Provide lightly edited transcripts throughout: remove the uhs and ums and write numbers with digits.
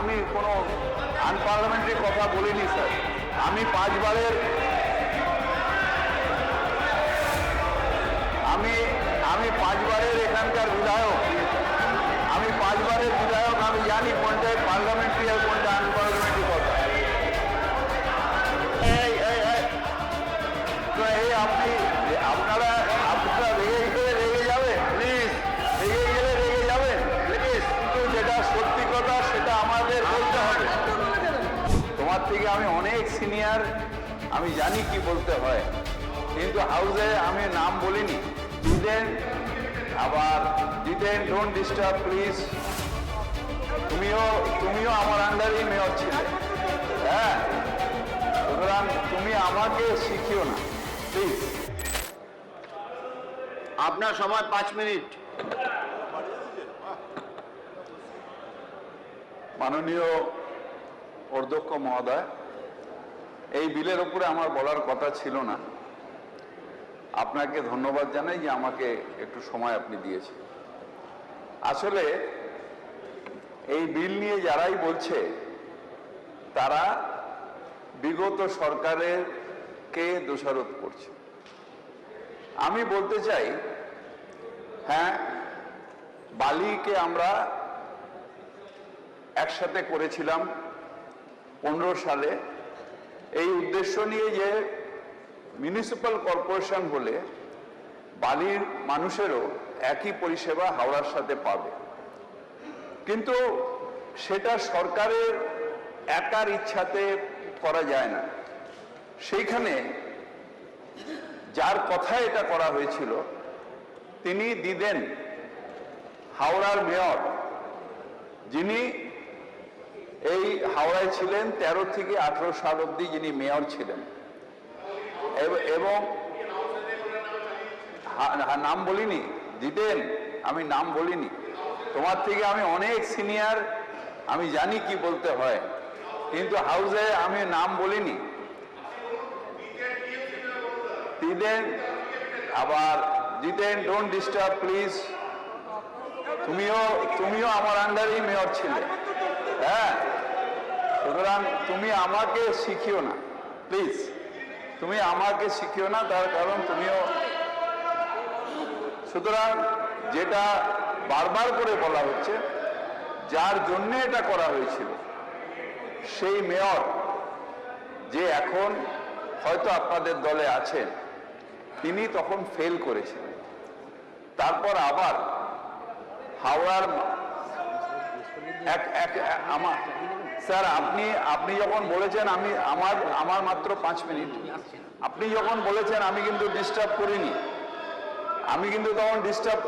আমি কোনো আনপার্লামেন্টারি কথা বলিনি স্যার। আমি পাঁচবারের এখানকার বিধায়ক। আমি জানি কোনটা পার্লামেন্টারি আর কোনটা আনপার্লামেন্টারি কথা। আপনারা রেগে যাবেন প্লিজ, রেগে যাবেন প্লিজ, কিন্তু যেটা সত্যি কথা সেটা আমাদের বলতে হবে। তোমার থেকে আমি অনেক সিনিয়র, আমি জানি কি বলতে হয়, কিন্তু হাউসে আমি নাম বলিনি। জিতেন ডোন্ট ডিস্টার্ব প্লিজ। তুমিও আমার আন্ডারেই মেয়র ছিলে, হ্যাঁ, সুতরাং তুমি আমাকে শিখিও না প্লিজ। আপনার সময় 5 মিনিট। মাননীয় অধ্যক্ষ মহোদয়, এই বিলের উপরে আমার বলার কথা ছিল না। আপনাকে ধন্যবাদ জানাই যে আমাকে একটু সময় আপনি দিয়েছেন। আসলে এই বিল নিয়ে যারাই বলছে তারা বিগত সরকারের কে দোষারোপ করছে। আমি বলতে চাই, হ্যাঁ, বালিকে আমরা একসাথে করেছিলাম 15 সালে এই উদ্দেশ্য নিয়ে যে মিউনিসিপ্যাল কর্পোরেশন হলে বালির মানুষেরও একই পরিষেবা হাওড়ার সাথে পাবে। কিন্তু সেটা সরকারের একার ইচ্ছাতে করা যায় না। সেইখানে যার কথায় এটা করা হয়েছিল তিনি দিদেন হাওড়ার মেয়র, যিনি এই হাওড়ায় ছিলেন 13 থেকে 18 সাল অবধি, যিনি মেয়র ছিলেন। এবং নাম বলিনি দিদেন, আমি নাম বলিনি। তোমার থেকে আমি অনেক সিনিয়র, আমি জানি কি বলতে হয়, কিন্তু হাউসে আমি নাম বলিনি। জিতেন ডোন্ট ডিস্টার্ব প্লিজ। তুমিও আমার আন্ডারেই মেয়র ছিলে, হ্যাঁ, সুতরাং তুমি আমাকে শিখিও না প্লিজ। তুমি আমাকে শিখিও না, তার কারণ তুমিও। সুতরাং যেটা বারবার করে বলা হচ্ছে, যার জন্য এটা করা হয়েছিল সেই মেয়র, যে এখন হয়তো আপনাদের দলে আছেন, তিনি তখন ফেল করেছিলেন। তারপর আবার হাওড়ার স্যার, আপনি যখন বলেছেন, আমার মাত্র 5 মিনিট, আপনি যখন বলেছেন আমি কিন্তু ডিস্টার্ব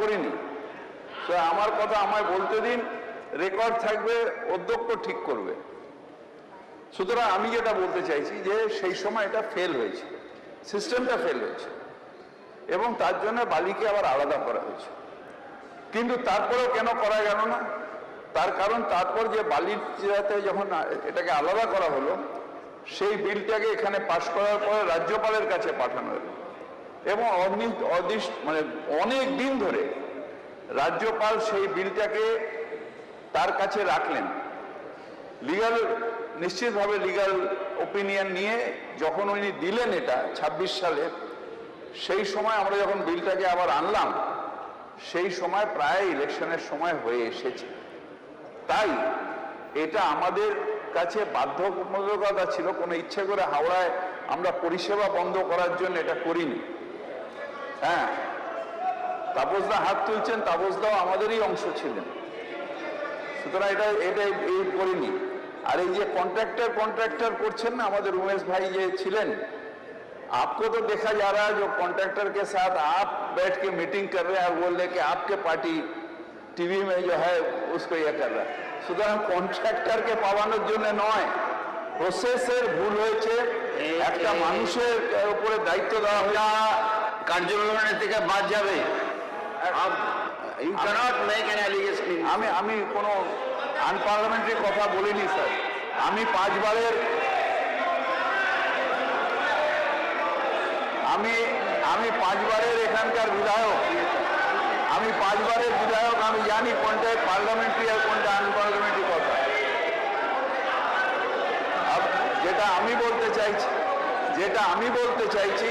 করিনি, তো আমার কথা আমায় বলতে দিন, রেকর্ড থাকবে, অধ্যক্ষ ঠিক করবে। সুতরাং আমি যেটা বলতে চাইছি যে সেই সময় এটা ফেল হয়েছে, সিস্টেমটা ফেল হয়েছে, এবং তার জন্য বালিকে আবার আলাদা করা হয়েছে। কিন্তু তারপরেও কেন করা গেল না? তার কারণ তারপর যে বালির জায়গাতে যখন এটাকে আলাদা করা হলো, সেই বিলটাকে এখানে পাশ করার পরে রাজ্যপালের কাছে পাঠানো হলো, এবং অনেক দিন ধরে রাজ্যপাল সেই বিলটাকে তার কাছে রাখলেন। নিশ্চিতভাবে লিগ্যাল ওপিনিয়ন নিয়ে যখন উনি দিলেন এটা 26 সালে, সেই সময় আমরা যখন বিলটাকে আবার আনলাম, সেই সময় প্রায় ইলেকশনের সময় হয়ে এসেছে। তাই এটা আমাদের কাছে বাধ্যবাধকতা ছিল, কোনো ইচ্ছে করে হাওড়ায় আমরা পরিষেবা বন্ধ করার জন্য এটা করিনি। হ্যাঁ, তাপসদা হাত তুলছেন, তাপসদাও আমাদেরই অংশ ছিলেন, সুতরাং এটা করিনি। আর এই যে কন্ট্রাক্টর করছেন না, আমাদের উমেশ ভাই যে ছিলেন, आपको तो देखा जा रहा है जो कॉन्ट्रैक्टर के साथ आप बैठ के मीटिंग कर रहे हैं और बोल रहे कि आपके पार्टी टीवी में जो है उसको यह कर रहा है। সুতরাং কন্ট্রাক্টরকে পাওয়ানোর জন্য নয়, প্রসেসের ভুল হয়েছে, একটা মানুষের উপরে দায়িত্ব দেওয়া হয়েছে, কার্যবিবরণী থেকে বাদ যাবে। You cannot make an allegation. আমি কোনো আনপার্লামেন্টারি কথা বলিনি স্যার। আমি পাঁচবারের এখানকার বিধায়ক। আমি জানি কোনটা পার্লামেন্টারি আর কোনটা আনপার্লামেন্টারি কথা। আমি বলতে চাইছি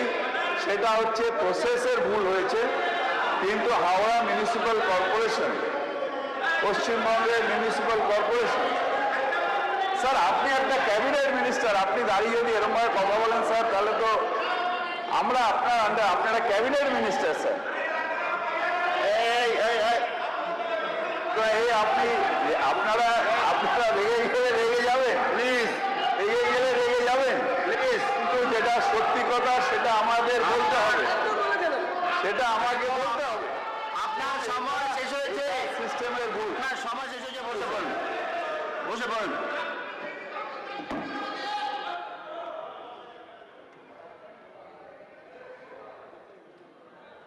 সেটা হচ্ছে প্রসেসের ভুল হয়েছে, কিন্তু হাওড়া মিউনিসিপ্যাল কর্পোরেশন, পশ্চিমবঙ্গের মিউনিসিপ্যাল কর্পোরেশন, স্যার আপনি একটা ক্যাবিনেট মিনিস্টার, আপনি দাঁড়িয়ে যদি এরকমভাবে কথা বলেন স্যার, তাহলে তো আমরা আপনারা ক্যাবিনেট মিনিস্টার স্যার। তো এই আপনারা রেগে যাবেন প্লিজ, রেগে যাবেন প্লিজ, কিন্তু যেটা সত্যি কথা সেটা আমাদের বলতে হবে, সেটা আমাকে বলতে হবে। আপনার সময় শেষ হয়েছে, সিস্টেমের ভুল। আপনার সময় শেষ হয়েছে, বসে পড়ুন, বসে পড়ুন।